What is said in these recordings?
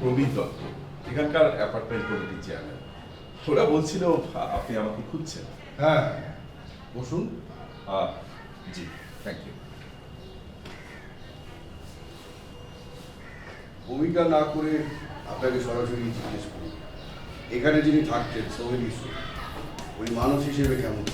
প্রবীণ দত্ত, এখানকার অ্যাপার্টমেন্ট কমিটির চেয়ারম্যান। ওরা বলছিল আপনি আমাকে খুঁজছেন। হ্যাঁ, বসুন। জি, থ্যাংক ইউ। ভূমিকা না করে আপনাকে সরাসরি জিজ্ঞেস করি, এখানে যিনি থাকতেন সোহেল ইসু, ওই মানুষ হিসেবে কেমন?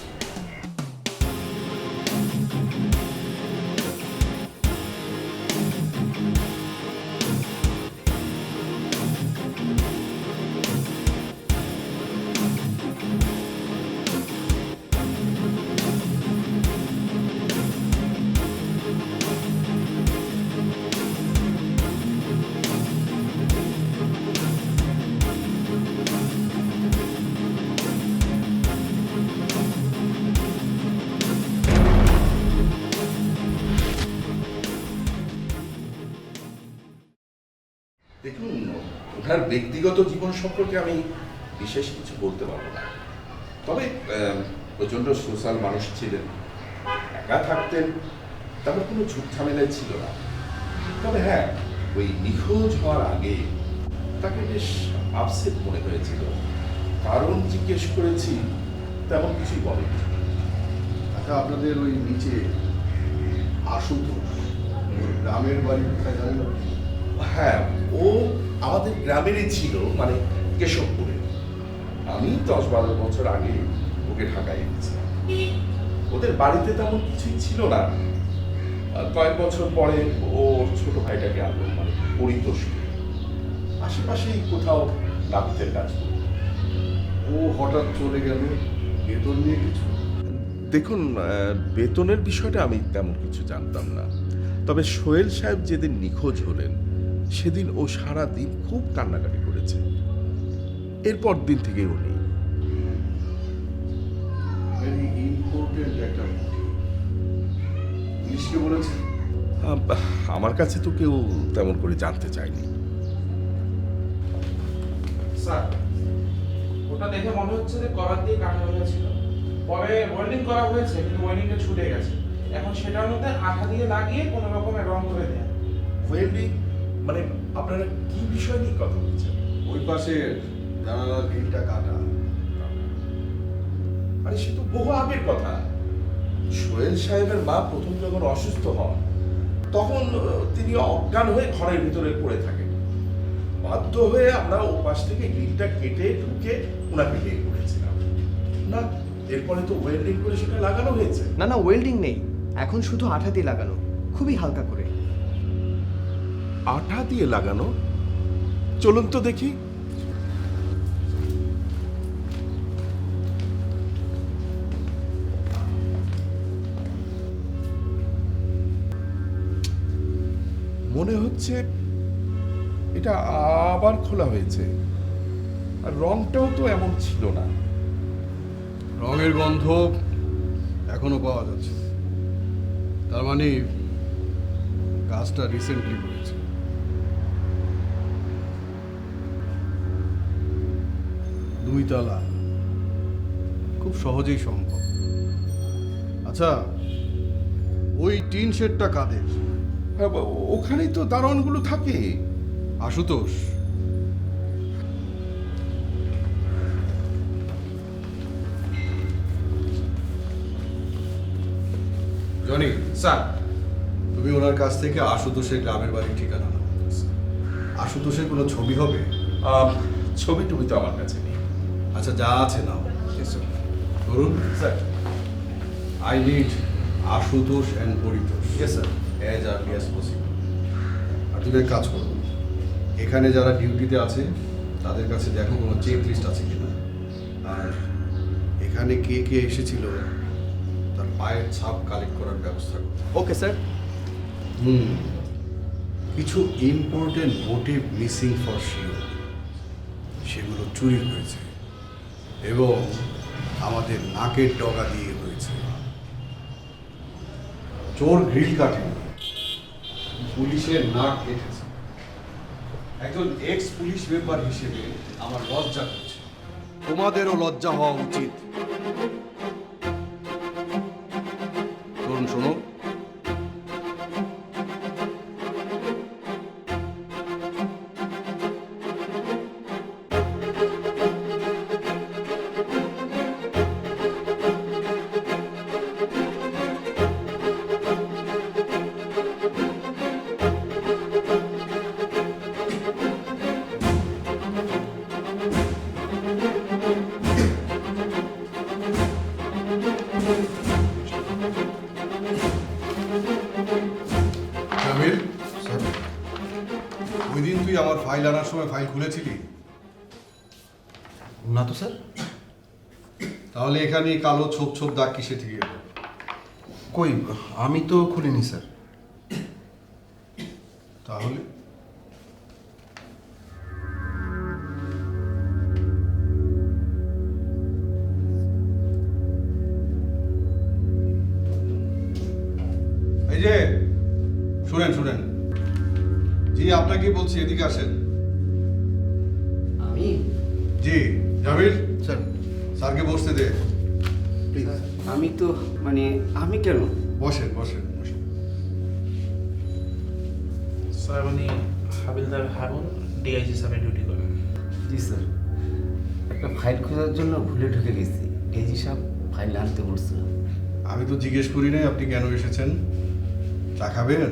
দেখুন, ওনার ব্যক্তিগত জীবন সম্পর্কে আমি বিশেষ কিছু বলতে পারবো না, তবে প্রচণ্ড সোশ্যাল মানুষ ছিলেন, একা থাকতেন, তারপর কোনো ঝুট ঝামেলায় ছিল না। তবে হ্যাঁ, ওই নিখোঁজ হওয়ার আগে তাকে বেশ আপসেট মনে হয়েছিল। কারণ জিজ্ঞেস করেছি, তেমন কিছুই বলেনি। আচ্ছা, আপনাদের ওই নিচে আশুতোষ, ওর গ্রামের বাড়ি কোথায় জানেন? হ্যাঁ, ও আমাদের গ্রামেরই ছিল, মানে কেশবপুরে। আমি 10-12 বছর আগে ওকে ঢাকায় এনেছি। ওদের বাড়িতে তেমন কিছুই ছিল না। কয়েক বছর পরে ওর ছোট ভাইটাকে আনলো, মানে পরিতোষকে। আশেপাশেই কোথাও নাপিতের কাজ করত। ও হঠাৎ চলে গেল, বেতন নিয়ে কিছু? দেখুন, বেতনের বিষয়টা আমি তেমন কিছু জানতাম না, তবে সোহেল সাহেব যেদিন নিখোঁজ হলেন সেদিন ও সারা দিন খুব কান্নাকাটি করেছে। এরপর দিন থেকেই ও নেই। ভেরি ইম্পর্টেন্ট একটা মোটিভ। পুলিশকে বলেছে? আমার কাছে তো কেউ তেমন করে জানতে চায়নি। স্যার, ওটা দেখে মনে হচ্ছে যে কভার দিয়ে কাটা হয়েছিল, পরে ওয়েল্ডিং করা হয়েছে, কিন্তু ওয়েল্ডিংটা ছুটে গেছে। এখন সেটার মধ্যে আঠা দিয়ে লাগিয়ে কোনো রকমের রং করে দেয়। ওয়েল্ডিং মানে আপনারা কি বিষয় নিয়ে কথা বলছেন? ওই পাশে জানালার গ্রিলটা কাটা। আরে সে তো বহু আগের কথা। সোহেল সাহেবের মা প্রথম যখন অসুস্থ হন তখন তিনি অজ্ঞান হয়ে ঘরের ভিতরে পড়ে থাকেন। বাধ্য হয়ে আমরা ও পাশ থেকে গ্রিলটা কেটে ঢুকে ওনাকে বের করেছিলাম। না, এরপরে তো ওয়েল্ডিং করে সেটা লাগানো হয়েছে। না না, ওয়েল্ডিং নেই, এখন শুধু আঠা দিয়ে লাগানো, খুবই হালকা করে। আঠা দিয়ে লাগানো? চলুন তো দেখি। মনে হচ্ছে এটা আবার খোলা হয়েছে, আর রংটাও তো এমন ছিল না। রঙের গন্ধ এখনো পাওয়া যাচ্ছে, তার মানে কাজটা রিসেন্টলি করেছে। দুই তলা, খুব সহজেই সম্ভব। আচ্ছা, ওই টিন শেডটা কাদের? হ্যাঁ, ওখানেই তো দারোয়ানগুলো থাকে। আশুতোষ। জনি, স্যার, তুমি ওনার কাছ থেকে আশুতোষের গ্রামের বাড়ির ঠিকানা নাও। আশুতোষের কোনো ছবি হবে? ছবি টবি তো আমার কাছে নেই। আচ্ছা, যা আছে নাও। ধরুন sir. I need Ashutosh and Paritosh. Yes, sir. As early as possible. আর তুমি এক কাজ করো, এখানে যারা ডিউটিতে আছে তাদের কাছে দেখো কোনো চেক লিস্ট আছে কিনা, আর এখানে কে কে এসেছিল তার পায়ের ছাপ কালেক্ট করার ব্যবস্থা করো। Okay sir. কিছু important motive missing for sure, সেগুলো চুরি হয়েছে এবং আমাদের নাকের ডগা দিয়ে হয়েছে। চোর গ্রিল কাটেনি, পুলিশের নাক কেটেছে। একজন এক্স পুলিশ মেম্বার হিসেবে আমার লজ্জা করছে, তোমাদেরও লজ্জা হওয়া উচিত। তরুণ, শোনো, ফাইল আনার সময় ফাইল খুলেছিলি? না তো স্যার। তাহলে এখানে এই কালো ছোপ ছোপ দাগ কিসে থেকে এলো? কই, আমি তো খুলিনি স্যার। তাহলে এই যে শুনেন শুনেন, জি আপনাকে বলছি, এদিকে আসেন। আমি জি জামিল, স্যার স্যারকে বসতে দে। প্লিজ। আমি তো মানে আমি কেন? বসেন বসেন বসেন। স্যার উনি হাবিলদার হারুন ডিআইজি সাহেবের ডিউটি করেন। জি স্যার, একটা ফাইল খোঁজার জন্য ভুলে ঢুকে গেছি। ডিআইজি সাহেব ফাইল আনতে বলছিল। আমি তো জিজ্ঞেস করি নাই আপনি কেন এসেছেন। চা খাবেন?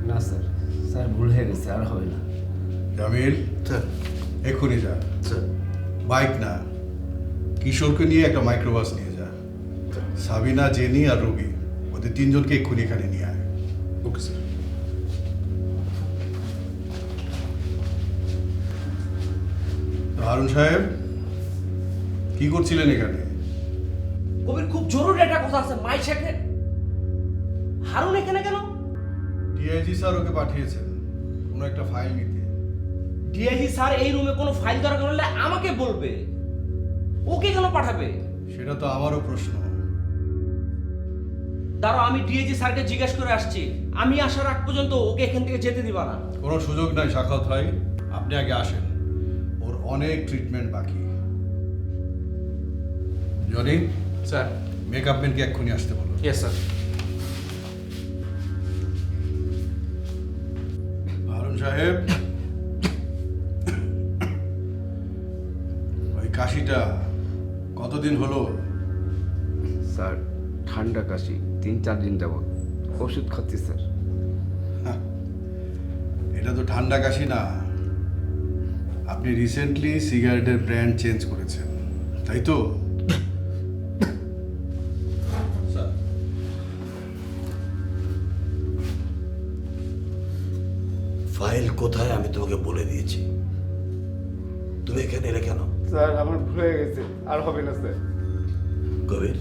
না স্যার, স্যার ভুল হয়ে গেছে, আর হবে না। জামিল স্যার। এক্ষুনি যা। স্যার। বাইক না, কিশোরকে নিয়ে একটা মাইক্রোবাস নিয়ে যা। সাবিনা, জেনি আর রবি, ওদের তিনজনকে এক্ষুনি এখানে নিয়ে আয়। Okay sir. তো হারুন সাহেব কি করছিলেন এখানে? কবির খুব জরুরি একটা কথা আছে, মাই শেখে। হারুন এখানে কেন? ডিআইজি স্যার ওকে পাঠিয়েছেন কোনো একটা ফাইল নিতে। ডিআইজি স্যার এই রুমে কোনো ফাইল দরকার হলে আমাকে বলবে, ওকে কেন পাঠাবে? সেটা তো আমারও প্রশ্ন। দাঁড়াও, আমি ডিআইজি স্যারকে জিজ্ঞেস করে আসছি। আমি আসার আগ পর্যন্ত ওকে এখান থেকে যেতে দিবা না। কোনো সুযোগ নাই সাখাওয়াত ভাই, আপনি আগে আসেন, ওর অনেক ট্রিটমেন্ট বাকি। Johnny, sir. মেকআপ ম্যানকে এক্ষুনি আসতে বলো। Yes sir. হারুন সাহেব, ওই কাশিটা কতদিন হলো? স্যার ঠান্ডা কাশি 3-4 দিন যাবত, ওষুধ খাচ্ছি স্যার। এটা তো ঠান্ডা কাশি না, আপনি রিসেন্টলি সিগারেটের ব্র্যান্ড চেঞ্জ করেছেন, তাই তো? স্যার, ফাইল কোথায় আমি তোমাকে বলে দিয়েছি। তুমি এখানে এলে কেন? স্যার আমার ভুল হয়ে গেছে, আর হবে না স্যার। কবির,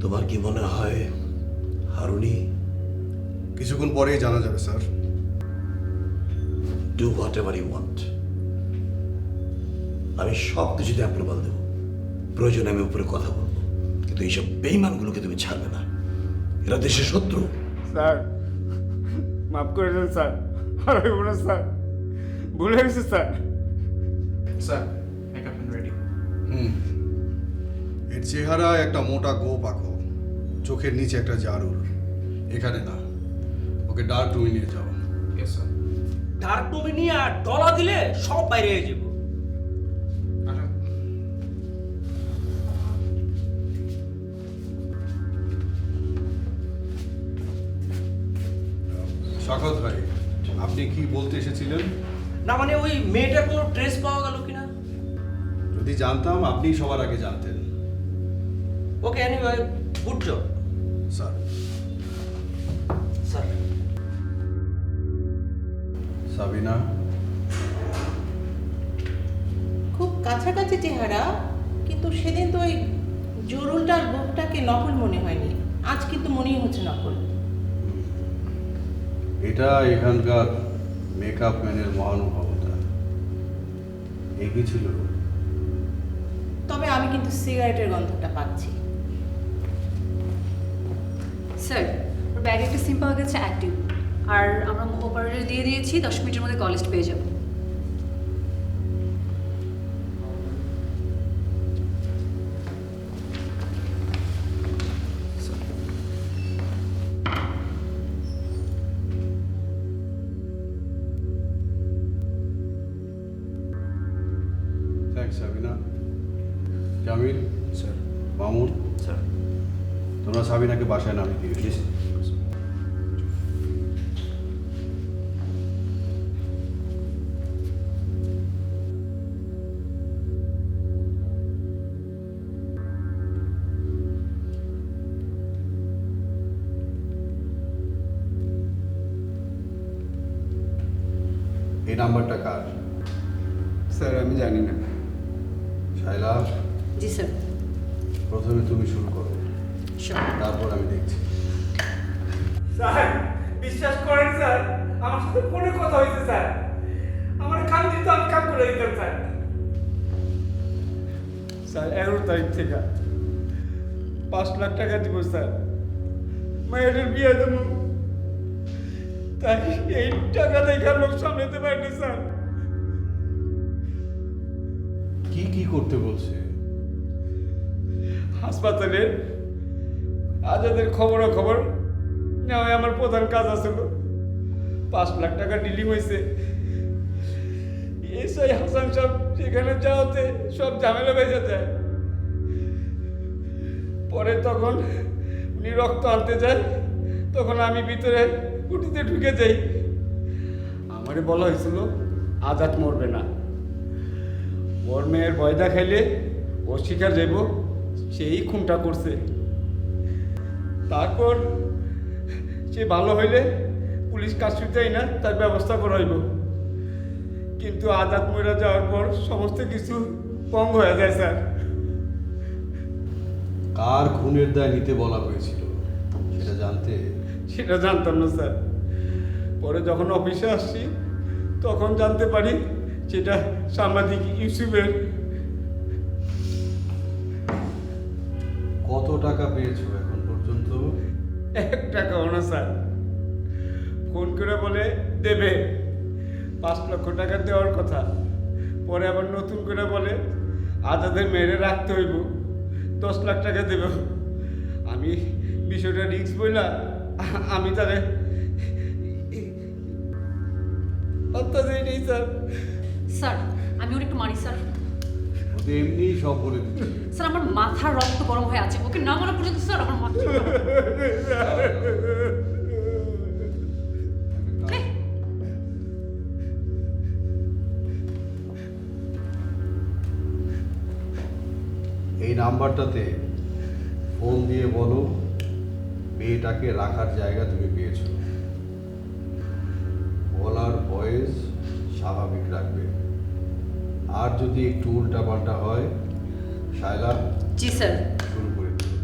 তোমার কি মনে হয় হারুনি? কিছুক্ষণ পরেই জানা যাবে sir. Do whatever you want. আমি সব কিছুতে অ্যাপ্রুভাল দেবো, প্রয়োজনে আমি উপরে কথা বলবো, কিন্তু এইসব বেইমানগুলোকে তুমি ছাড়বে না। এরা দেশের শত্রু। স্যার মাফ করে দেন স্যার, আর হইব না স্যার, ভুল হয়ে গেছে স্যার। Sir makeup ready. এর চেহারা একটা মোটা গোপ আঁকো, চোখের নিচে একটা জারুর, এখানে না, ওকে ডার্ক রুমে নিয়ে যাও। Yes sir. ডার্ক রুমে নিয়ে আর ডলা দিলে সব বাইরে হয়ে যাবো। আসুন। সাখাওয়াত ভাই, আপনি কি বলতে এসেছিলেন? না মানে ওই মেয়েটার কোনো ড্রেস পাওয়া গেল কিনা? যদি জানতাম আপনি সবার আগে জানতেন। Okay, anyway, good job sir. Sir. Sabina, খুব কাছাকাছি চেহারা, কিন্তু সেদিন তো ওই জরুলটার গোপটাকে নকল মনে হয়নি, আজ কিন্তু মনেই হচ্ছে নকল। এটা এখানকার মেকআপ ম্যানের মহানুভবতা। একই ছিল। তবে আমি কিন্তু সিগারেটের গন্ধটা পাচ্ছি। স্যার ওর ব্যাগে একটা সিম পাওয়া গেছে অ্যাক্টিভ, আর আমরা অপারেটর দিয়ে দিয়েছি, 10 মিনিটের মধ্যে কল লিস্ট পেয়ে যাবো। Thanks Sabina. Jamil sir. Mamun, sir. তোমরা সাবিনাকে বাসায় নামিয়ে দিয়েছি। এই নাম্বারটা কার? স্যার আমি জানি না। শাইলা, জি স্যার। প্রথমে তুমি শুরু করো, শিওর। তারপর আমি দেখছি। স্যার বিশ্বাস করেন স্যার, আমার সাথে ফোনে কথা হয়েছে স্যার। আমার কাম দিতে আমি কাম করে দিতাম স্যার। স্যার 11 তারিখ থেকে 5 লাখ টাকা দিব স্যার, মায়ের বিয়ে দেবো। তাই এই টাকা দেখে লোক সামলাতে পারিনি স্যার। কি কি করতে বলছে? হাসপাতালে আজাদের খবরাখবর নেওয়া আমার প্রধান কাজ আছিল। 5 লাখ টাকা ডিলিং হয়েছে। এসআই হাসান সাহেব সেখানে যাওয়াতে সব ঝামেলা বেজে যায়। পরে তখন উনি রক্ত আনতে যায়, তখন আমি ভিতরে কুটিতে ঢুকে যাই। আমারে বলা হয়েছিল আজাদ মরবে না, ওর মেয়ের ভয় দেখাইলে ও শিকার যাইব, সেই খুনটা করছে। তারপর সে ভালো হইলে পুলিশ কাজ দেয় না, তার ব্যবস্থা করা হইব। কিন্তু আজাদ মরে যাওয়ার পর সমস্ত কিছু কম হয়ে যায় স্যার। কার খুনের দায় নিতে বলা হয়েছিল সেটা জানতে? সেটা জানতাম না স্যার। পরে যখন অফিসে আসছি তখন জানতে পারি সেটা সাংবাদিক ইউসুফের। কত টাকা পেয়েছো এখন পর্যন্ত? 1 টাকাও না স্যার। ফোন করে বলে দেবে, 5 লক্ষ টাকা দেওয়ার কথা। পরে আবার নতুন করে বলে আজাদের মেরে রাখতে হইব, 10 লাখ টাকা দেব। আমি বিষয়টা রিস্ক বইলা আমি তারে অত্যাচারী নেই স্যার। স্যার আমি ওর একটু মারি স্যার। ওতে এমনিই সব বলে দিচ্ছে। স্যার আমার মাথার রক্ত গরম হয়ে আছে, ওকে না মারা পর্যন্ত স্যার আমার মাথা এই নাম্বারটাতে ফোন দিয়ে বলো মেয়েটাকে রাখার জায়গা তুমি পেয়েছো। বলার ভয়েস স্বাভাবিক রাখবে, আর যদি একটু উল্টাপাল্টা হয় শায়লা জি স্যার। শুরু করে দিও।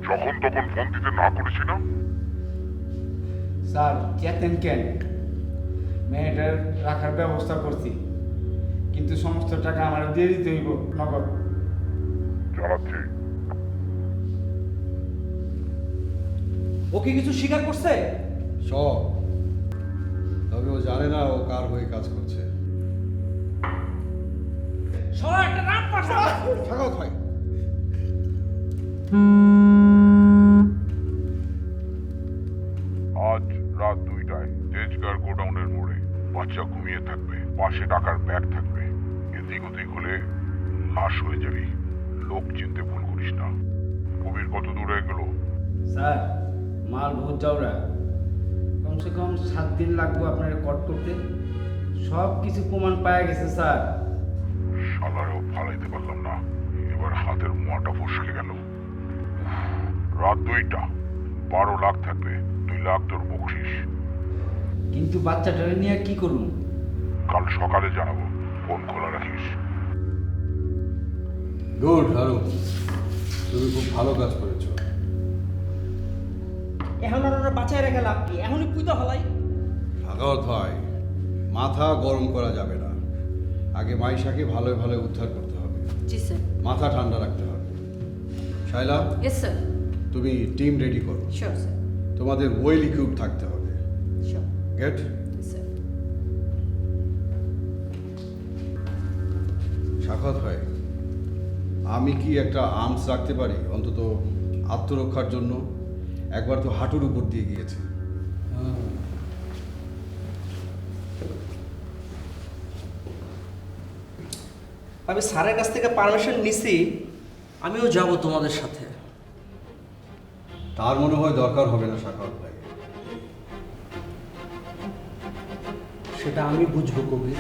যখন তখন ফোন দিতে না করেছিলাম। স্যার চেতেন কেন? মেয়েটার রাখার ব্যবস্থা করছি, কিন্তু সমস্ত টাকা আমার দিয়ে দিতে হইব নগদ। জানাচ্ছি। ও কি কিছু স্বীকার করছে? সব, তবে ও জানে না ও কার হয়ে কাজ করছে। সবাই একটা রাত পাঠা। থাকাও হয়। আজ রাত 2টায় তেজগাঁর গোডাউনের মোড়ে বাচ্চা ঘুমিয়ে থাকবে, পাশে টাকার ব্যাগ থাকবে। এদিক ওদিক হলে লাশ হয়ে যাবি। লোক চিনতে ভুল করিস না। কবির কত দূর হয়ে গেল? স্যার মাল বহুত যাওরা, কমসে কম 7 দিন লাগবে আপনার কট করতে। সব কিছু প্রমাণ পাওয়া গেছে স্যার। শালারেও ফালাইতে পারলাম না, এবার হাতের মোয়াটা ফসকে গেল। রাত 2টা, 12 লাখ থাকবে, 2 লাখ তোর বকশিস। কিন্তু বাচ্চাটা নিয়ে কি করুন? কাল সকালে জানাবো, ফোন খোলা রাখিস। গুড হারু, তুমি খুব ভালো কাজ করেছো। এখন আর ওরা বাঁচায় রেখে লাভ কি? এখনই পুইতা হলাই। ভাগবত ভাই, মাথা গরম করা যাবে না। আগে মাইশাকে ভালো ভালো উদ্ধার করতে হবে, জি স্যার। মাথা ঠান্ডা রাখতে হবে। Shaila, yes sir. তুমি টিম রেডি করো। Sure sir. তোমাদের ওয়েল ইকুইপ থাকতে হবে। Sure gate. স্যার। সাখাত ভাই, আমি কি একটা আর্মস রাখতে পারি অন্তত আত্মরক্ষার জন্য? একবার তো হাঁটুর উপর দিয়ে গিয়েছে। আমি স্যারের কাছ থেকে পারমিশন নিছি, আমিও যাব তোমাদের সাথে। তার মনে হয় দরকার হবে না সাখাত ভাই। সেটা আমি বুঝবো কবির।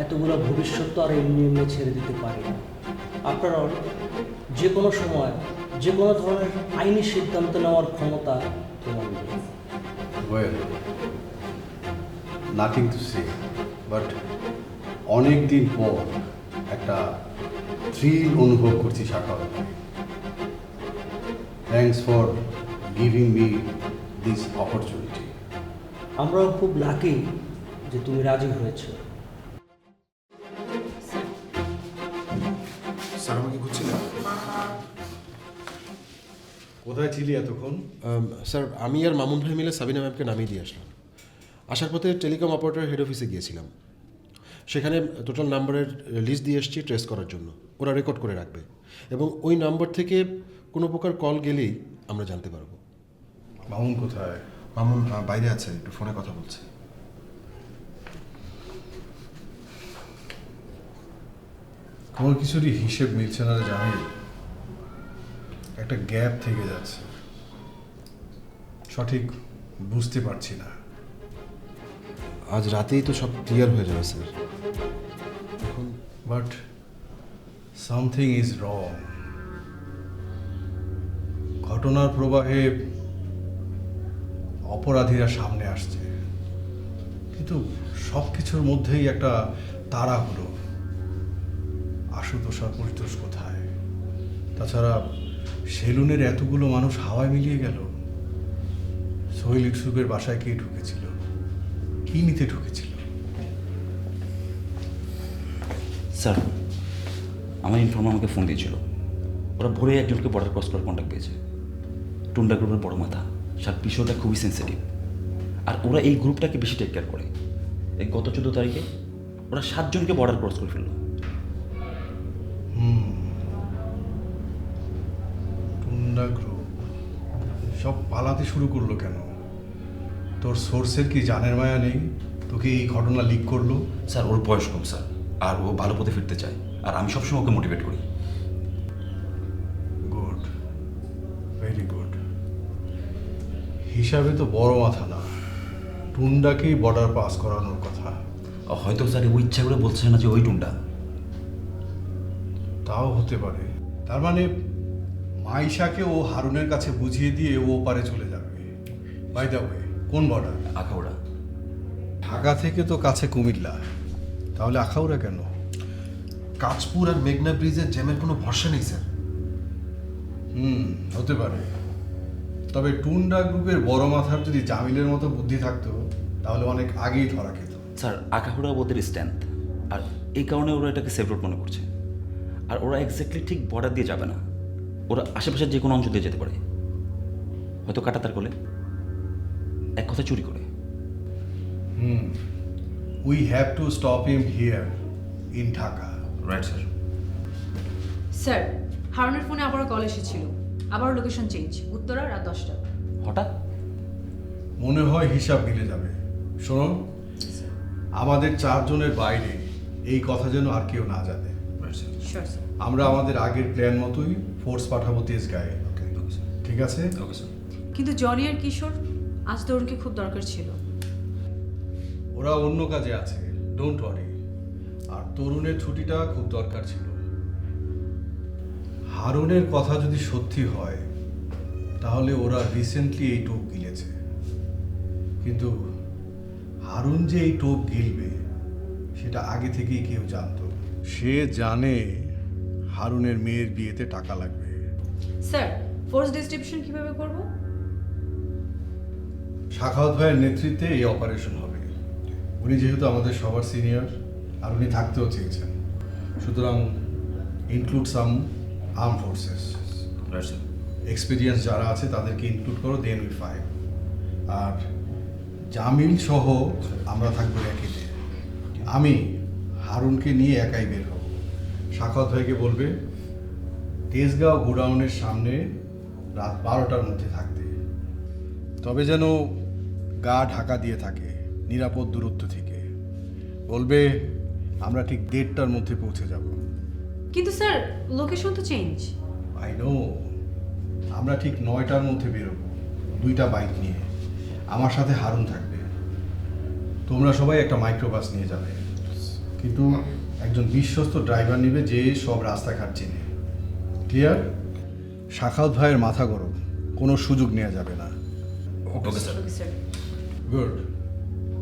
এতগুলো ভবিষ্যৎ তো আর এমনি এমনি ছেড়ে দিতে পারি না। আফটার অল যে কোনো সময় যে কোনো ধরনের আইনি সিদ্ধান্ত নেওয়ার ক্ষমতা তোমার নেই। Well, nothing to say, but অনেক দিন পর একটা থ্রিল অনুভব করছি শাখা। Thanks for giving me this opportunity. আমরাও খুব লাকি যে তুমি রাজি হয়েছো। স্যার আমাকে খুঁজছিলেন? কোথায় ছিলি এতক্ষণ? স্যার আমি আর মামুন ভাই মিলে সাবিনা ম্যামকে নামিয়ে দিয়ে আসলাম। আসার পথে টেলিকম অপারেটর হেড অফিসে গিয়েছিলাম। সেখানে টোটাল নাম্বারের লিস্ট দিয়ে এসেছি ট্রেস করার জন্য। ওরা রেকর্ড করে রাখবে এবং ওই নাম্বার থেকে কোনো প্রকার কল গেলেই আমরা জানতে পারবো। মামুন কোথায়? মামুন বাইরে আছে, একটু ফোনে কথা বলছে। কোনো কিছুরই হিসেব মিলছে না রে জামিল। একটা গ্যাপ থেকে যাচ্ছে, সঠিক বুঝতে পারছি না। আজ রাতেই তো সব ক্লিয়ার হয়ে যাবে স্যার। এখন বাট সামথিং ইজ রং। ঘটনার প্রবাহে অপরাধীরা সামনে আসছে, কিন্তু সব কিছুর মধ্যেই একটা তাড়াহুড়ো। আশুতোষ আর পরিতোষ কোথায়? তাছাড়া সেলুনের এতগুলো মানুষ হাওয়ায় মিলিয়ে গেল। সোহেল ইউসুফের বাসায় কে ঢুকেছিল? কি নিতে ঢুকেছিল? স্যার, আমার ইনফর্মার আমাকে ফোন দিয়েছিল। ওরা ভোরে একজনকে বর্ডার ক্রস করার কন্ট্যাক্ট পেয়েছে। টুন্ডা গ্রুপের বড় মাথা। স্যার, বিষয়টা খুবই সেন্সিটিভ, আর ওরা এই গ্রুপটাকে বেশি টেক কেয়ার করে। এই গত 14 তারিখে ওরা 7 জনকে বর্ডার ক্রস করে ফেললো। টুন্ডা গ্রুপ সব পালাতে শুরু করলো কেন? তোর সোর্সের কি জানের মায়া নেই? তোকে এই ঘটনা লিক করলো? স্যার, ওর বয়স কম স্যার, আর ও ভালো পথে ফিরতে চায়, আর আমি সবসময় ওকে মোটিভেট করি। Good, very good. হিসাবে তো বড় মাথা না, টুন্ডাকেই বর্ডার পাস করানোর কথা। হয়তো স্যার ও ইচ্ছা করে বলছে না যে ওই টুন্ডা। তাও হতে পারে। তার মানে মাইশাকে ও হারুনের কাছে বুঝিয়ে দিয়ে ও পারে চলে যাবে। বাই দ্য ওয়ে, কোন বর্ডার? আখাউড়া। ঢাকা থেকে তো কাছে কুমিল্লা, তাহলে আখাউড়া কেন? কাঁচপুর আর মেঘনা ব্রিজের জ্যামের কোনো ভরসা নেই স্যার। হতে পারে। তবে টুন্ডা গ্রুপের বড় মাথার যদি জামিলের মতো বুদ্ধি থাকতো তাহলে অনেক আগেই ধরা খেত। স্যার, আখাউড়া ওদের স্ট্যান্ড, আর এই কারণে ওরা এটাকে সেফ রোড মনে করছে। আর ওরা এক্স্যাক্টলি ঠিক বর্ডার দিয়ে যাবে না, ওরা আশেপাশের যে কোনো অঞ্চল দিয়ে যেতে পারে, হয়তো কাটাতার কোলে, এক কথা চুরি করে। We have to stop him here in Dhaka. Right sir. Sir, হারুনের ফোনে আবারও কল এসেছিল, আবার লোকেশন চেঞ্জ, উত্তরা রাত 10টা। হঠাৎ মনে হয় হিসাব মিলে যাবে। শোনো, আমাদের 4 জনের বাইরে এই কথা যেন আর কেউ না জানে। Sure sir. আমরা আমাদের আগের প্ল্যান মতোই ফোর্স পাঠাবো তেজগাঁয়ে। ঠিক আছে? Okay sir. কিন্তু জনি আর কিশোর, আজ তরুণকে খুব দরকার ছিল। ওরা অন্য কাজে আছে, ডোন্ট ওয়ারি। আর তরুণের ছুটিটা খুব দরকার ছিল। হারুনের কথা যদি সত্যি হয় তাহলে ওরা রিসেন্টলি এই টোপ গিলেছে, কিন্তু হারুন যে এই টোপ গিলবে সেটা আগে থেকেই কেউ জানতো। সে জানে হারুনের মেয়ের বিয়েতে টাকা লাগবে। স্যার, ফোর্স ডিস্ট্রিবিউশন কিভাবে করব? শাখাওয়াত ভাইয়ের নেতৃত্বে এই অপারেশন হবে। উনি যেহেতু আমাদের সবার সিনিয়র আর উনি থাকতেও চেয়েছেন, সুতরাং include some arm forces. Right sir. Experience যারা আছে তাদেরকে ইনক্লুড করো, দেন উই ফাইট। আর জামিল সহ আমরা থাকবো র্যাকেটে। আমি হারুনকে নিয়ে একাই বের হব। শাখাওয়াত ভাইকে বলবে তেজগাঁও গোডাউনের সামনে রাত 12টার মধ্যে থাকতে, তবে যেন গা ঢাকা দিয়ে থাকে, নিরাপদ দূরত্ব থেকে। বলবে আমরা ঠিক 1:30টার মধ্যে পৌঁছে যাব। কিন্তু স্যার, লোকেশন তো চেঞ্জ। I know. আমরা ঠিক 9টার মধ্যে বেরোবো, 2টা বাইক নিয়ে। আমার সাথে হারুন থাকবে। তোমরা সবাই একটা মাইক্রোবাস নিয়ে যাবে, কিন্তু একজন বিশ্বস্ত ড্রাইভার নেবে যে সব রাস্তাঘাট চেনে। ক্লিয়ার? শাখাউত ভাইয়ের মাথা গরম, কোনো সুযোগ নেওয়া যাবে না। Okay sir. Okay sir. Good.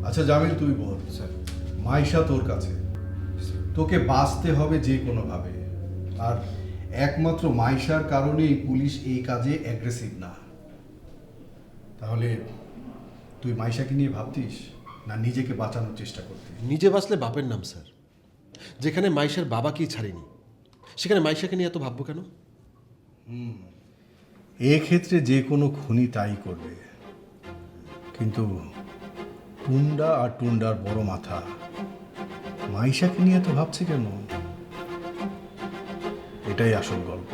আচ্ছা জামিল, তুই বল। স্যার মাইশা তোর কাছে, তোকে বাঁচতে হবে যে কোনোভাবে, আর একমাত্র মাইশার কারণেই পুলিশ এই কাজে অ্যাগ্রেসিভ না। তাহলে তুই মাইশাকে নিয়ে ভাবতিস না নিজেকে বাঁচানোর চেষ্টা করতিস? নিজে বাঁচলে বাপের নাম স্যার। যেখানে মাইশার বাবাকেই ছাড়িনি, সেখানে মাইশাকে নিয়ে এত ভাববো কেন? এক্ষেত্রে যে কোনো খুনি তাই করবে, কিন্তু টুন্ডা আর টুন্ডার বড় মাথা মাইশাকে নিয়ে তো ভাবছে কেন? এটাই আসল গল্প।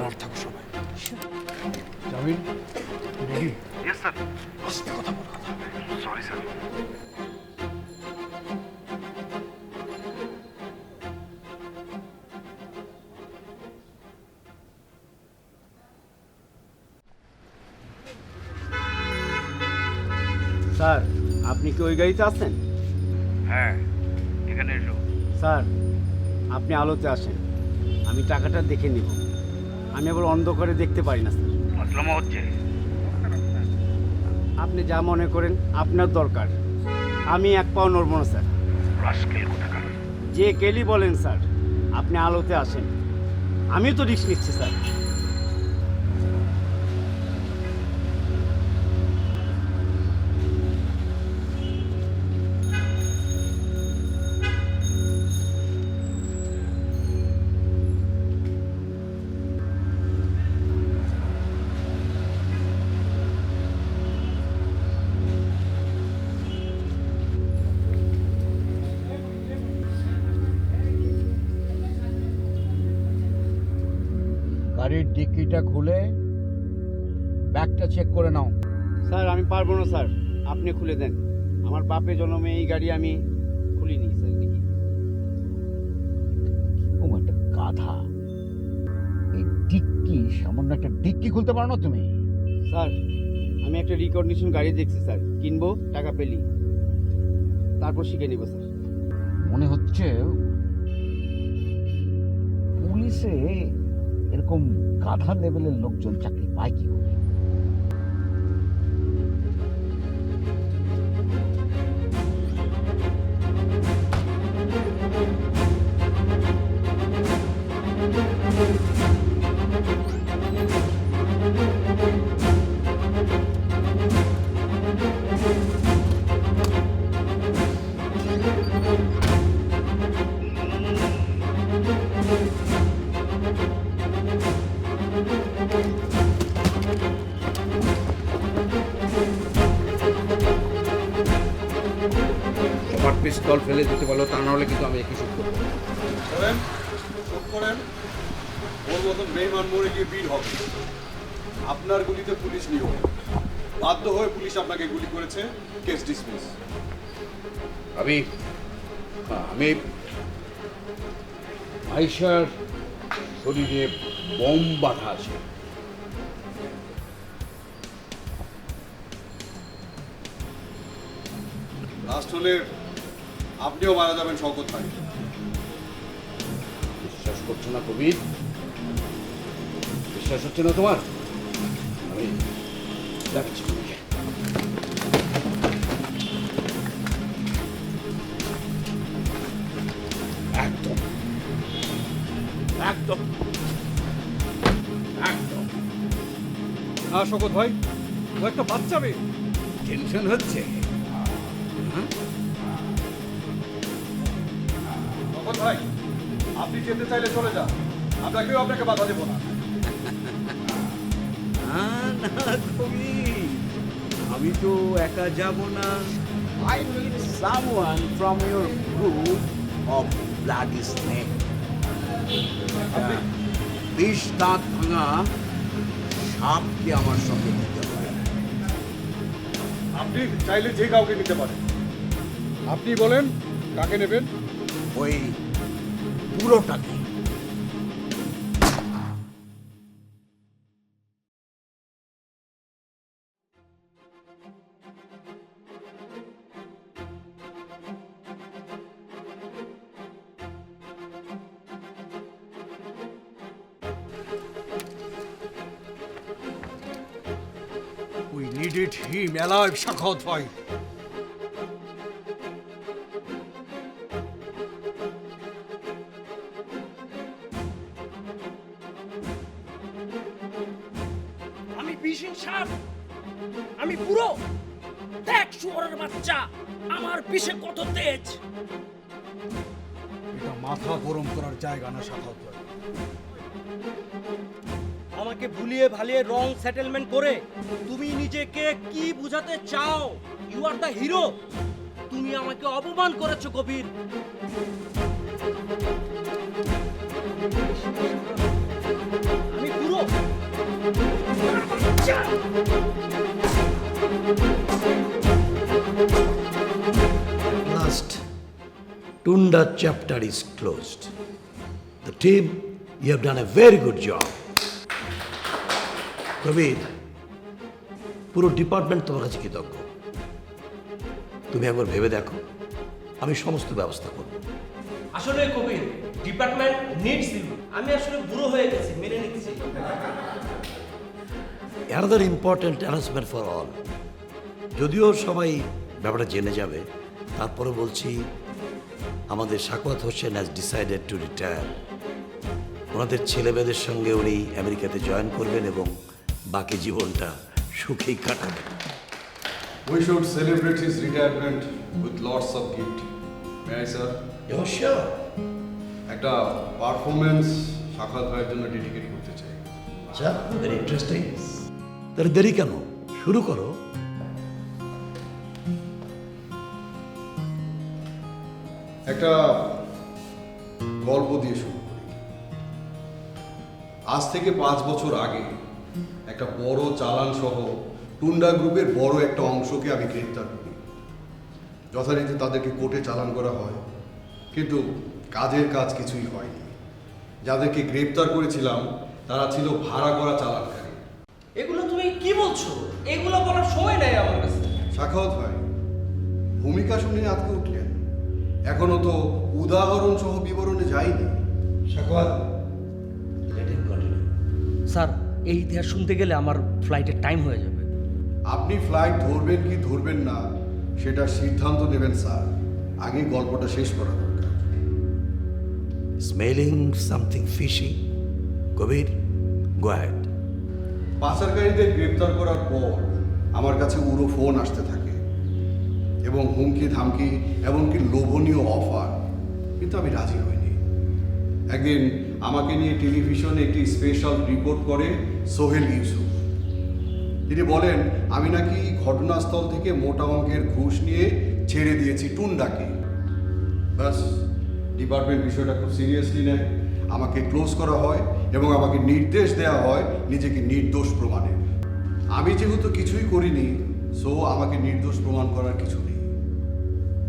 আর থাকো সবাই। জামিল, রেডি? Yes sir. আস্তে কথা বলো, কথা। Sorry sir. স্যার, আপনি কি ওই গাড়িতে আছেন? হ্যাঁ, এখানে এসো। স্যার, আপনি আলোতে আসেন, আমি টাকাটা দেখে নিব। আমি আবার অন্ধকারে দেখতে পারি না স্যার। মাসলামা হচ্ছে। আপনি যা মনে করেন আপনার দরকার, আমি এক পাও নড়ব না স্যার। রাস্কেল কোথাকার। যে কেলি বলেন স্যার, আপনি আলোতে আসেন, আমি তো রিস্ক নিচ্ছি স্যার। গাড়ির ডিক্কিটা খুলে ব্যাগটা চেক করে নাও। স্যার আমি পারবো না স্যার, আপনি খুলে দেন। আমার বাপে জন্মে এই গাড়ি আমি খুলিনি স্যার। দেখি ও একটা গাধা, এই ডিক্কি, সামান্য একটা ডিক্কি খুলতে পারো না তুমি? স্যার আমি একটা রিকন্ডিশন গাড়ি দেখছি স্যার, কিনবো টাকা পেলি, তারপর শিখে নিব স্যার। মনে হচ্ছে পুলিশে এরকম গাধা লেভেলের লোকজন চাকরি পায় কি করে? আমার পিস্তল ফেলে দিতে বলো, তা নাহলে কিন্তু আমি একই শুট করবো। করেন, শোধ করেন। ওর মতন বেইমান মরে গিয়ে বীর হবে। আপনার গুলিতে পুলিশ নিও, বাধ্য হয়ে পুলিশ আপনাকে গুলি করেছে, কেস ডিসমিস। আমি আয়েশার শরীরে বোম বাঁধা আছে। লাস্ট হলে আপনিও মারা যাবেন শওকত ভাই। বিশ্বাস করছো না কবির? বিশ্বাস হচ্ছে না তোমার? আমি যাচ্ছি তোমাকে। একদম একদম একদম না শওকত ভাই, ও একটা বাচ্চা মেয়ে। টেনশন হচ্ছে? শওকত ভাই, আপনি যেতে চাইলে চলে যান, আমরা কেউ আপনাকে বাধা দেবো না। না কবির, আমি তো একা যাব না। I need someone from your group of bloody snake. বিষ দাঁত ভাঙা সাপকে আমার সঙ্গে নিতে হবে। আপনি চাইলে যে কাউকে নিতে পারেন। আপনি বলেন কাকে নেবেন? ওই পুরোটাকে। needed him alive, Shakhawat bhai. আমি বিশিন সাপ, আমি পুরো দেখ শুয়োরের বাচ্চা, আমার বিষে কত তেজ। এটা মাথা গরম করার জায়গা না শাখাওয়াত ভাই। আমাকে ভুলিয়ে ভালিয়ে রং সেটেলমেন্ট করে তুমি নিজেকে কি বুঝাতে চাও? You are the hero. তুমি আমাকে অপমান করেছো কবির। আমি পুরো Last, Tunda chapter is closed. The team, you have done a very good job. কবির, পুরো ডিপার্টমেন্ট তোমার কাছে কৃতজ্ঞ। তুমি একবার ভেবে দেখো, আমি সমস্ত ব্যবস্থা করব। আসলে কবির, ডিপার্টমেন্ট নিডস ইউ। আমি আসলে বুড়ো হয়ে গেছি, মেনে নিচ্ছি। Another important announcement for all. যদিও সবাই ব্যাপারটা জেনে যাবে, তারপরে বলছি আমাদের Shakawat Hossain has decided to retire. ওনাদের ছেলেমেয়েদের সঙ্গে উনি আমেরিকাতে জয়েন করবেন এবং বাকি জীবনটা সুখেই কাটাবেন। We should celebrate his retirement with lots of gift. May I, sir? You're sure? একটা পারফরমেন্স শাখাওয়াত ভাইয়ের জন্য ডেডিকেট করতে চাই। আচ্ছা, ভেরি ইন্টারেস্টিং। তাহলে দেরি কেন, শুরু করো। একটা গল্প দিয়ে শুরু করি। আজ থেকে 5 বছর আগে একটা বড় চালান সহ টুন্ডা গ্রুপের বড় একটা অংশকে আমি গ্রেপ্তার করি। যথারীতি তাদেরকে কোর্টে চালান করা হয়, কিন্তু কাজের কাজ কিছুই হয়নি। যাদেরকে গ্রেপ্তার করেছিলাম তারা ছিল ভাড়া করা চালানকারী। এগুলো তুমি কি বলছো? এগুলো বলার সময় নেই আমার কাছে। শাখাওয়াত ভাই, ভূমিকা শুনে আজকে উঠলেন, এখনো তো উদাহরণ সহ বিবরণে যায়নি। Shakhawat, let him continue. Sir, এই ইতিহাস শুনতে গেলে আমার ফ্লাইটের টাইম হয়ে যাবে। আপনি ফ্লাইট ধরবেন কি ধরবেন না সেটা সিদ্ধান্ত নেবেন স্যার। আগে গল্পটা শেষ করা দরকার। Smelling something fishy. Kabir, go ahead. পাচারকারীদের গ্রেপ্তার করার পর আমার কাছে উড়ো ফোন আসতে থাকে এবং হুমকি ধামকি এমনকি লোভনীয় অফার, কিন্তু আমি রাজি হইনি। একদিন আমাকে নিয়ে টেলিভিশনে একটি স্পেশাল রিপোর্ট করে সোহেল ইউসুফ। তিনি বলেন আমি নাকি ঘটনাস্থল থেকে মোটা অঙ্কের ঘুষ নিয়ে ছেড়ে দিয়েছি টুন্ডাকে। ব্যাস, ডিপার্টমেন্ট বিষয়টা খুব সিরিয়াসলি নেয়, আমাকে ক্লোজ করা হয় এবং আমাকে নির্দেশ দেওয়া হয় নিজেকে নির্দোষ প্রমাণের। আমি যেহেতু কিছুই করিনি, সো আমাকে নির্দোষ প্রমাণ করার কিছু নেই,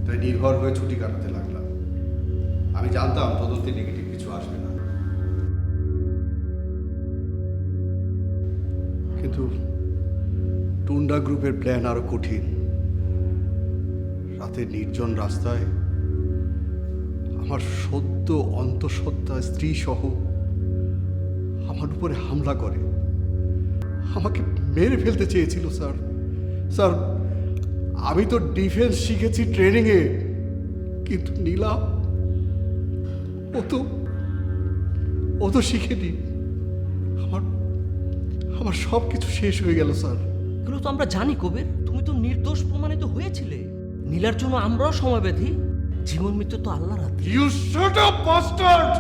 তাই নির্ভর হয়ে ছুটি কাটাতে লাগলাম। আমি জানতাম তদন্তে নেগেটিভ কিছু আসবে না, কিন্তু টুন্ডা গ্রুপের প্ল্যান আরো কঠিন। রাতে নির্জন রাস্তায় আমার সদ্য অন্তঃসত্ত্বা স্ত্রী সহ আমার উপরে হামলা করে, আমাকে মেরে ফেলতে চেয়েছিল। স্যার স্যার আমি তো ডিফেন্স শিখেছি ট্রেনিংয়ে, কিন্তু নীলা ও তো শিখেনি। আমার সব কিছু শেষ হয়ে গেল স্যার। এগুলো তো আমরা জানি কবির, তুমি তো নির্দোষ প্রমাণিত হয়েছিলে। নীলার জন্য আমরাও সময়ব্যাধি। জীবন মৃত্যু তো আল্লাহর হাতে। You shut up bastard!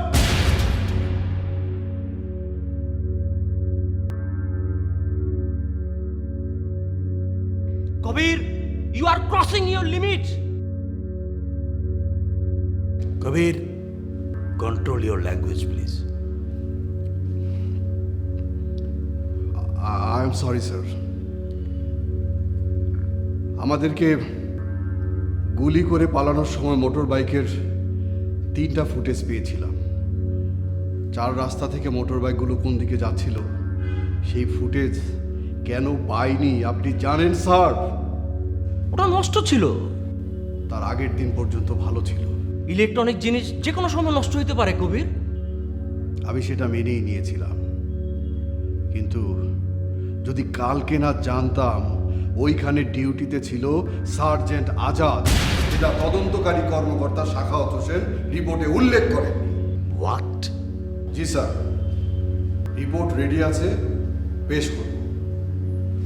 Kabir, you are crossing your limit. Kabir, control your language please. I am sorry sir. আমাদেরকে গুলি করে পালানোর সময় মোটর বাইকের 3টা ফুটেজ পেয়েছিলাম। 4 রাস্তা থেকে মোটর বাইকগুলো কোন দিকে যাচ্ছিল সেই ফুটেজ কেন পাইনি আপনি জানেন স্যার? ওটা নষ্ট ছিল। তার আগের দিন পর্যন্ত ভালো ছিল। ইলেকট্রনিক জিনিস যে কোনো সময় নষ্ট হতে পারে কবির। আমি সেটা মেনেই নিয়েছিলাম, কিন্তু যদি কালকে না জানতাম ওইখানে ডিউটিতে ছিল সার্জেন্ট আজাদ, যেটা তদন্তকারী কর্মকর্তা সাখাওয়াত হোসেন রিপোর্টে উল্লেখ করেন। What? G sir, report ready আছে, পেশ করব।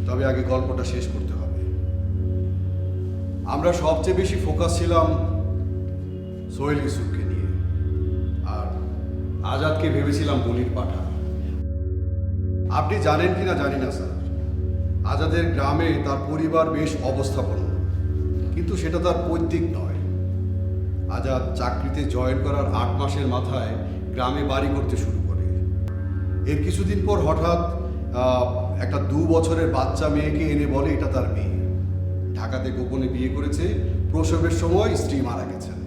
তবে আগে গল্পটা শেষ করতে হবে। আমরা সবচেয়ে বেশি ফোকাস ছিলাম সোহেল ইউসুফকে নিয়ে, আর আজাদকে ভেবেছিলাম বলির পাঠা। আপনি জানেন কিনা জানি না স্যার, আজাদের গ্রামে তার পরিবার বেশ অবস্থাপন্ন, কিন্তু সেটা তার পৈতৃক নয়। আজাদ চাকরিতে জয়েন করার 8 মাসের মাথায় গ্রামে বাড়ি করতে শুরু করে। এর কিছুদিন পর হঠাৎ একটা 2 বছরের বাচ্চা মেয়েকে এনে বলে এটা তার মেয়ে। ঢাকাতে গোপনে বিয়ে করেছে, প্রসবের সময় স্ত্রী মারা গেছেন।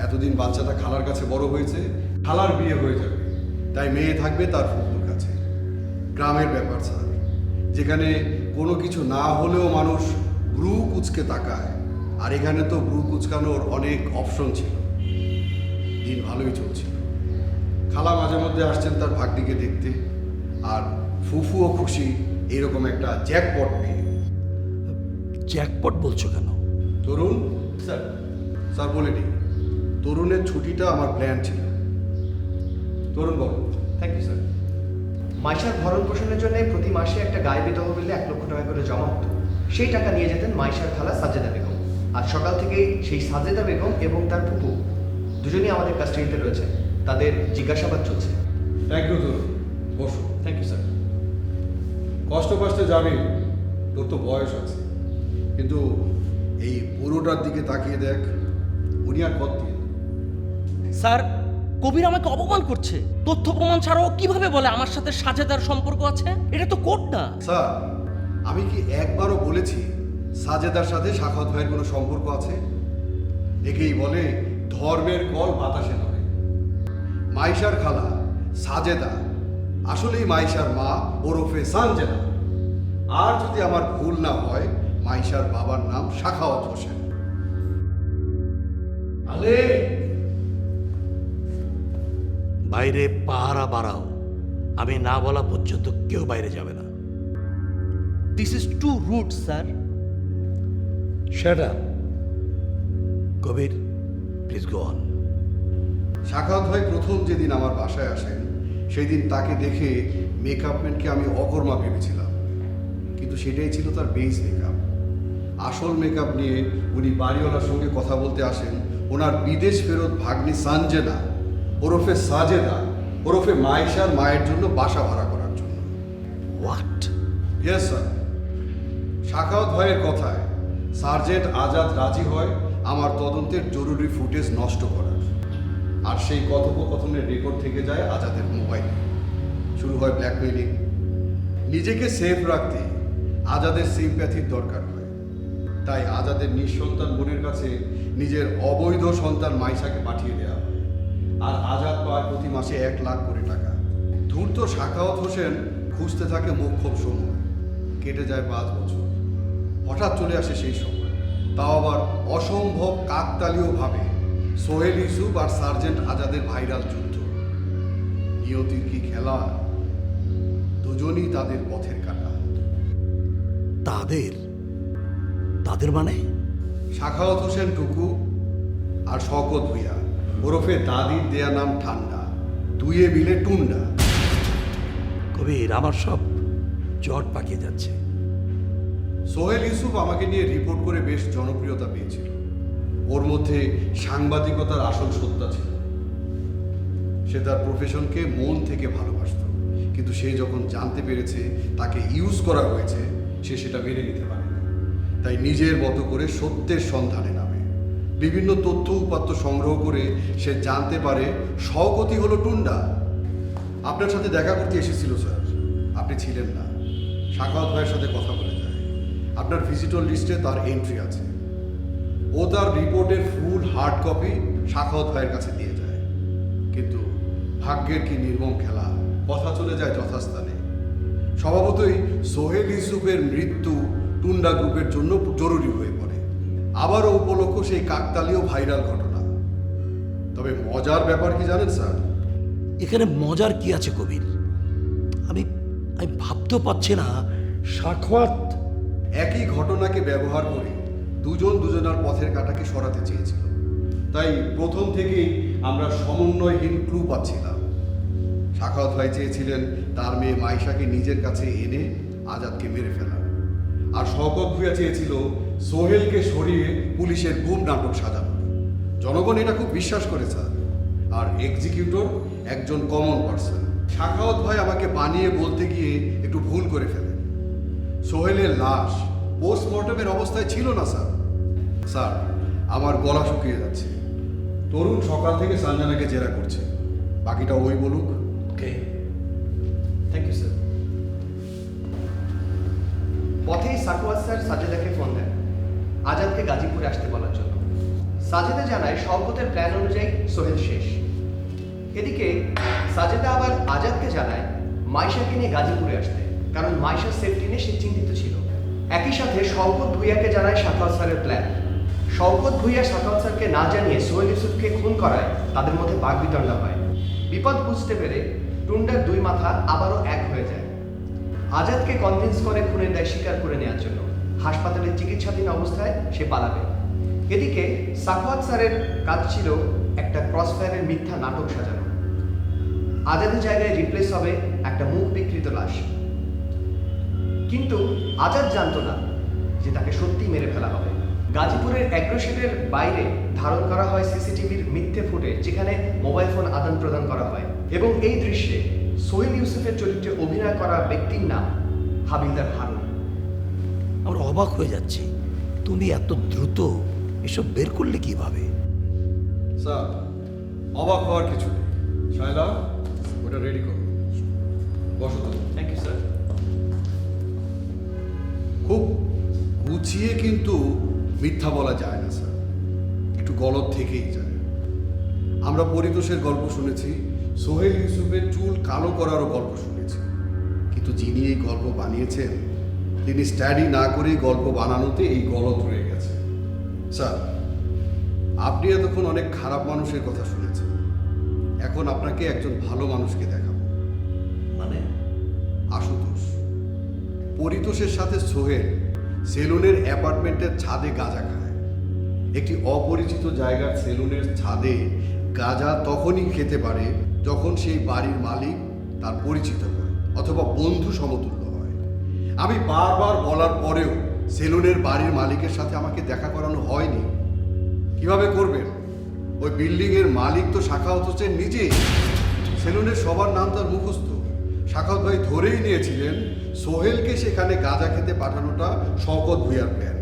এতদিন বাচ্চাটা খালার কাছে বড় হয়েছে, খালার বিয়ে হয়ে যাবে, তাই মেয়ে থাকবে তার ফুফুর কাছে। গ্রামের ব্যাপার স্যার, যেখানে কোনো কিছু না হলেও মানুষ ব্রু কুচকে তাকায়, আর এখানে তো ব্রু কুচকানোর অনেক অপশন ছিল। দিন ভালোই চলছিল। খালা মাঝে মধ্যে আসছেন তার ভাগ্নিকে দেখতে, আর ফুফুও খুশি এরকম একটা জ্যাকপট পেয়ে। জ্যাকপট বলছো কেন? তরুণ স্যার, স্যার বলেনি, তরুণের ছুটিটা আমার প্ল্যান ছিল। তরুণ বলো। Thank you sir. মাইশার ভরণ পোষণের জন্য প্রতি মাসে একটা গায়ে তহবিলে 1 লক্ষ টাকা করে জমা হতো। সেই টাকা নিয়ে যেতেন মাইশার খালা সাজেদা বেগম। আজ সকাল থেকেই সেই সাজেদা বেগম এবং তার ফুপু দুজনেই আমাদের কাস্টডিতে রয়েছে। তাদের জিজ্ঞাসাবাদ চলছে। থ্যাংক ইউ তরুণ, বসো। Thank you sir. কষ্ট কষ্টে যাবি, তোর তো বয়স আছে, কিন্তু এই পুরোটার দিকে তাকিয়ে দেখ, উনি আর কত দিয়ে। স্যার, কবির আমাকে অপমান করছে। তথ্য প্রমাণ ছাড়াও কিভাবে বলে আমার সাথে সাজেদার সম্পর্ক আছে? এটা তো কোর্ট না। স্যার, আমি কি একবারও বলেছি সাজেদার সাথে সাখাওয়াত ভাইয়ের কোনো সম্পর্ক আছে? একেই বলে ধর্মের কল বাতাসে নড়ে। মাইশার খালা সাজেদা আসলেই মাইশার মা ওরফে সানজেদা। আর যদি আমার ভুল না হয়, মাইশার বাবার নাম সাখাওয়াত হোসেন। আলে বাইরে পাহারা বাড়াও, আমি না বলা পর্যন্ত কেউ বাইরে যাবে না। This is too rude sir. Shut up. Kabir, please go on. Sakhawat ভাই প্রথম যেদিন আমার বাসায় আসেন, সেই দিন তাকে দেখে মেকআপ ম্যানকে আমি অকর্মা ভেবেছিলাম, কিন্তু সেটাই ছিল তার বেস মেকআপ। আসল মেকআপ নিয়ে উনি বাড়িওয়ালার সঙ্গে কথা বলতে আসেন ওনার বিদেশ ফেরত ভাগ্নি সানজেনা ওরফে সাজেদা ওরফে মাইশার মায়ের জন্য বাসা ভাড়া করার জন্য। হোয়াট? Yes sir. সাখাওয়াত ভাইয়ের কথায় সার্জেন্ট আজাদ রাজি হয় আমার তদন্তের জরুরি ফুটেজ নষ্ট করার, আর সেই কথোপকথনের রেকর্ড থেকে যায় আজাদের মোবাইলে। শুরু হয় ব্ল্যাকমেইলিং। নিজেকে সেফ রাখতে আজাদের সিম্প্যাথির দরকার হয়, তাই আজাদের নিঃসন্তান বোনের কাছে নিজের অবৈধ সন্তান মাইশাকে পাঠিয়ে দেওয়া হয়, আর আজাদ পায় প্রতি মাসে 1 লাখ করে টাকা। ধূর্ত সাখাওয়াত হোসেন খুঁজতে থাকে মোক্ষম সময়। কেটে যায় 5 বছর। হঠাৎ চলে আসে সেই সময়, তাও আবার অসম্ভব কাকতালীয়ভাবে সোহেল ইউসুফ আর সার্জেন্ট আজাদের ভাইরাল যুদ্ধ। নিয়তির কি খেলা, দুজনই তাদের পথের কাটা। তাদের তাদের মানে? সাখাওয়াত হোসেন টুকু আর শওকত ভুইয়া ওরফে দাদির দেয়া নাম ঠান্ডা, দুয়ে মিলে টুন্ডা। কবির, আমার সব জট পাকিয়ে যাচ্ছে। সোহেল ইউসুফ আমাকে নিয়ে রিপোর্ট করে বেশ জনপ্রিয়তা পেয়েছিল। ওর মধ্যে সাংবাদিকতার আসল সত্তা ছিল। সে তার প্রফেশনকে মন থেকে ভালোবাসত, কিন্তু সে যখন জানতে পেরেছে তাকে ইউজ করা হয়েছে, সে সেটা মেনে নিতে পারে না। তাই নিজের মতো করে সত্যের সন্ধানে নামে। বিভিন্ন তথ্য উপাত্ত সংগ্রহ করে সে জানতে পারে শওকতই হলো টুন্ডা। আপনার সাথে দেখা করতে এসেছিল স্যার, আপনি ছিলেন না। সাখাওয়াত ভাইয়ের সাথে কথা বলে যায়, আপনার ভিজিটর লিস্টে তার এন্ট্রি আছে। ও তার রিপোর্টের ফুল হার্ড কপি সাখাওয়াত ভাইয়ের কাছে দিয়ে যায়, কিন্তু ভাগ্যের কি নির্মম খেলা, কথা চলে যায় যথাস্থানে। স্বভাবতই সোহেল ইউসুফের মৃত্যু টুন্ডা গ্রুপের জন্য জরুরি হয়ে পড়ে। আবারও উপলক্ষ সেই কাকতালীয় ভাইরাল ঘটনা। তবে মজার ব্যাপার কি জানেন স্যার? এখানে মজার কি আছে কবির? আমি ভাবতেও পারছি না সাখাওয়াত একই ঘটনাকে ব্যবহার করে দুজন দুজনার পথের কাঁটাকে সরাতে চেয়েছিল। তাই প্রথম থেকেই আমরা সমন্বয়হীন ক্লু পাচ্ছিলাম। সাখাওয়াত ভাই চেয়েছিলেন তার মেয়ে মাইশাকে নিজের কাছে এনে আজাদকে মেরে ফেলা, আর শওকত ভূঁইয়া চেয়েছিল সোহেলকে সরিয়ে পুলিশের গুম নাটক সাজানো। জনগণ এটা খুব বিশ্বাস করে স্যার। আর এক্সিকিউটর একজন কমন পার্সন। সাখাওয়াত ভাই আমাকে বানিয়ে বলতে গিয়ে একটু ভুল করে ফেলেন। সোহেলের লাশ পোস্টমর্টমের অবস্থায় ছিল না স্যার। স্যার, আমার গলা শুকিয়ে যাচ্ছে। তরুণ সকাল থেকে সঞ্জনাকে জেরা করছে, বাকিটা ওই বলুক। ওকে, থ্যাংক ইউ স্যার। পথেই সাখাওয়াত স্যার সাজেদাকে ফোন দেন আজাদকে গাজীপুরে আসতে বলার জন্য। সাজেদা জানায় শওকতের প্ল্যান অনুযায়ী সোহেল শেষ। এদিকে সাজেদা আবার আজাদকে জানায় মাইশাকে নিয়ে গাজীপুরে আসতে, কারণ মাইশার সেফটি নিয়ে সে চিন্তিত ছিল। একই সাথে শওকত ভূঁইয়াকে জানায় সাখাওয়াত স্যারের প্ল্যান। শওকত ভূঁইয়া সাখাওয়াত স্যারকে না জানিয়ে সোহেল ইউসুফকে খুন করায় তাদের মধ্যে বাকবিতণ্ডা হয়। বিপদ বুঝতে পেরে টুন্ডার দুই মাথা আবারও এক হয়ে যায়। আজাদকে কনভিন্স করে খুনের দায় স্বীকার করে নেওয়ার জন্য। হাসপাতালে চিকিৎসাধীন অবস্থায় সে পালাবে। এদিকে সাখাওয়াত স্যারের কাজ ছিল একটা ক্রসফায়ারের মিথ্যা নাটক সাজানো। আজাদের জায়গায় রিপ্লেস হবে একটা মুখ বিকৃত লাশ। কিন্তু আজাদ জানতো না যে তাকে সত্যি মেরে ফেলা হবে। গাজীপুরের অ্যাগ্রোশেডের বাইরে ধারণ করা হয় সিসিটিভির মিথ্যে ফুটেজ, যেখানে মোবাইল ফোন আদান প্রদান করা হয়। এবং এই দৃশ্যে সোহেল ইউসুফের চরিত্রে অভিনয় করা ব্যক্তির নাম হাবিলদার হারুন। আমরা অবাক হয়ে যাচ্ছি, তুমি এত দ্রুত এসব বের করলে কিভাবে? স্যার, অবাক হওয়ার কিছু নেই। শায়লা, ওটা রেডি করো। বসো তো। Thank you sir. খুব গুছিয়ে কিন্তু মিথ্যা বলা যায় না স্যার, একটু গলত থেকেই যায়। আমরা পরিতোষের গল্প শুনেছি, সোহেল ইউসুফের চুল কালো করারও গল্প শুনেছি, কিন্তু যিনি এই গল্প বানিয়েছেন তিনি স্টাডি না করেই গল্প বানানোতে এই গলত রয়ে গেছে। স্যার, আপনি এতক্ষণ অনেক খারাপ মানুষের কথা শুনেছেন, এখন আপনাকে একজন ভালো মানুষকে দেখাবো। মানে? আশুতোষ। পরিতোষের সাথে সোহেল সেলুনের অ্যাপার্টমেন্টের ছাদে গাঁজা খায়। একটি অপরিচিত জায়গার সেলুনের ছাদে গাঁজা তখনই খেতে পারে যখন সেই বাড়ির মালিক তার পরিচিত হয় অথবা বন্ধু সমতুল্য হয়। আমি বারবার বলার পরেও সেলুনের বাড়ির মালিকের সাথে আমাকে দেখা করানো হয়নি। কিভাবে করবেন? ওই বিল্ডিংয়ের মালিক তো সাখাওয়াত হোসেন নিজেই। সেলুনের সবার নাম তার মুখস্থ। সাখাওয়াত ভাই ধরেই নিয়েছিলেন সোহেলকে সেখানে গাঁজা খেতে পাঠানোটা শওকত ভূঁইয়ার প্ল্যান।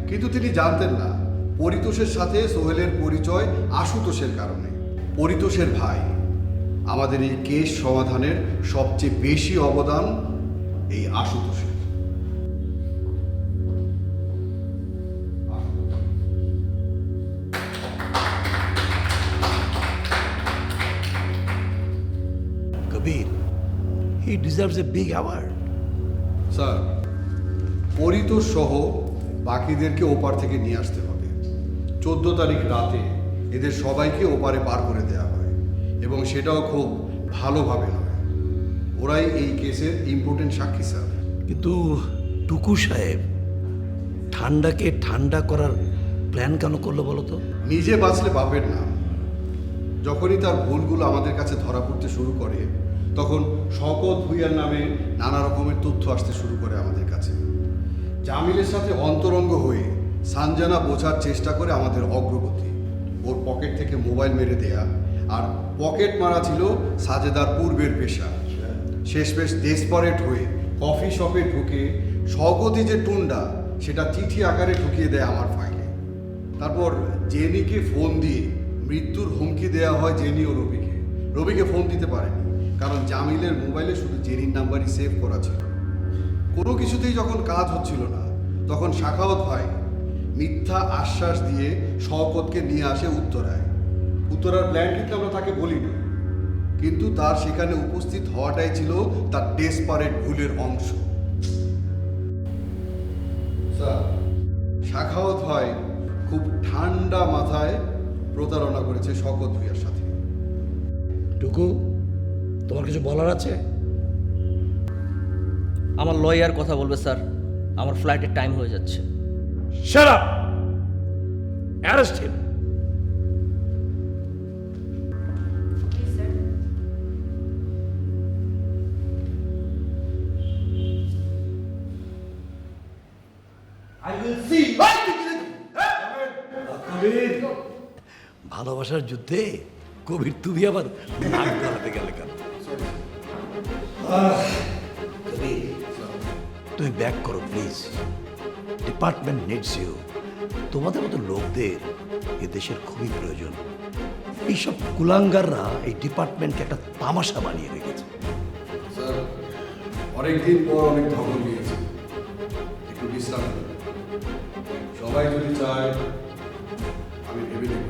কিন্তু তিনি জানতেন না পরিতোষের সাথে সোহেলের পরিচয় আশুতোষের কারণে। পরিতোষের ভাই। আমাদের এই কেস সমাধানের সবচেয়ে বেশি অবদান এই আশুতোষের। Kabir, he deserves a big award. Sir, Paritosh সহ বাকিদেরকে ওপার থেকে নিয়ে আসতে হবে। 14 তারিখ রাতে এদের সবাইকে ওপারে পার করে দেওয়া হয়, এবং সেটাও খুব ভালোভাবে নয়। ওরাই এই কেসের ইম্পর্টেন্ট সাক্ষী স্যার। কিন্তু টুকু সাহেব ঠান্ডাকে ঠান্ডা করার প্ল্যান কেন করলো বলো তো? নিজে বাঁচলে বাপের নাম। যখনই তার ভুলগুলো আমাদের কাছে ধরা পড়তে শুরু করে, তখন শওকত ভূঁইয়ার নামে নানা রকমের তথ্য আসতে শুরু করে আমাদের কাছে। জামিলের সাথে অন্তরঙ্গ হয়ে সানজানা বোঝার চেষ্টা করে আমাদের অগ্রগতি। ওর পকেট থেকে মোবাইল মেরে দেয়া আর পকেট মারা ছিল সাজেদার পূর্বের পেশা। শেষমেশ ডেসপারেট হয়ে কফি শপে ঢুকে শওকতই যে টুন্ডা সেটা চিঠি আকারে ঢুকিয়ে দেয় আমার ফাইলে। তারপর জেনিকে ফোন দিয়ে মৃত্যুর হুমকি দেওয়া হয় জেনি ও রবিকে। রবিকে ফোন দিতে পারেনি, কারণ জামিলের মোবাইলে শুধু জেনির নাম্বারই সেভ করা ছিল। কোনো কিছুতেই যখন কাজ হচ্ছিল না, তখন সাখাওয়াত ভাই মিথ্যা আশ্বাস দিয়ে শওকতকে নিয়ে আসে উত্তরায়। উত্তরার প্ল্যান কিন্তু আমরা তাকে বলিনি, কিন্তু তার সেখানে উপস্থিত হওয়াটাই ছিল তার ডেসপারেট ভুলের অংশ। স্যার, সাখাওয়াত ভাই খুব ঠান্ডা মাথায় প্রতারণা করেছে শওকত ভূঁইয়ার সাথে। টুকু, তোমার কিছু বলার আছে? আমার লয়ার কথা বলবে স্যার। আমার ফ্লাইটের টাইম হয়ে যাচ্ছে। Shut up! Arrest him! ভালোবাসার যুদ্ধে কবির তুমি আবার নাক গলাতে গেলে কেন? কবির, তুমি ব্যাক করো প্লিজ। Department needs you. তোমাদের মতো লোকদের এ দেশের খুবই প্রয়োজন। এইসব কুলাঙ্গাররা এই ডিপার্টমেন্টকে একটা তামাশা বানিয়ে রেখেছে। স্যার, অনেকদিন পর অনেক ধকল দিয়েছি, একটু বিশ্রাম নিন। সবাই যদি চায় আমি ভেবে দেখব।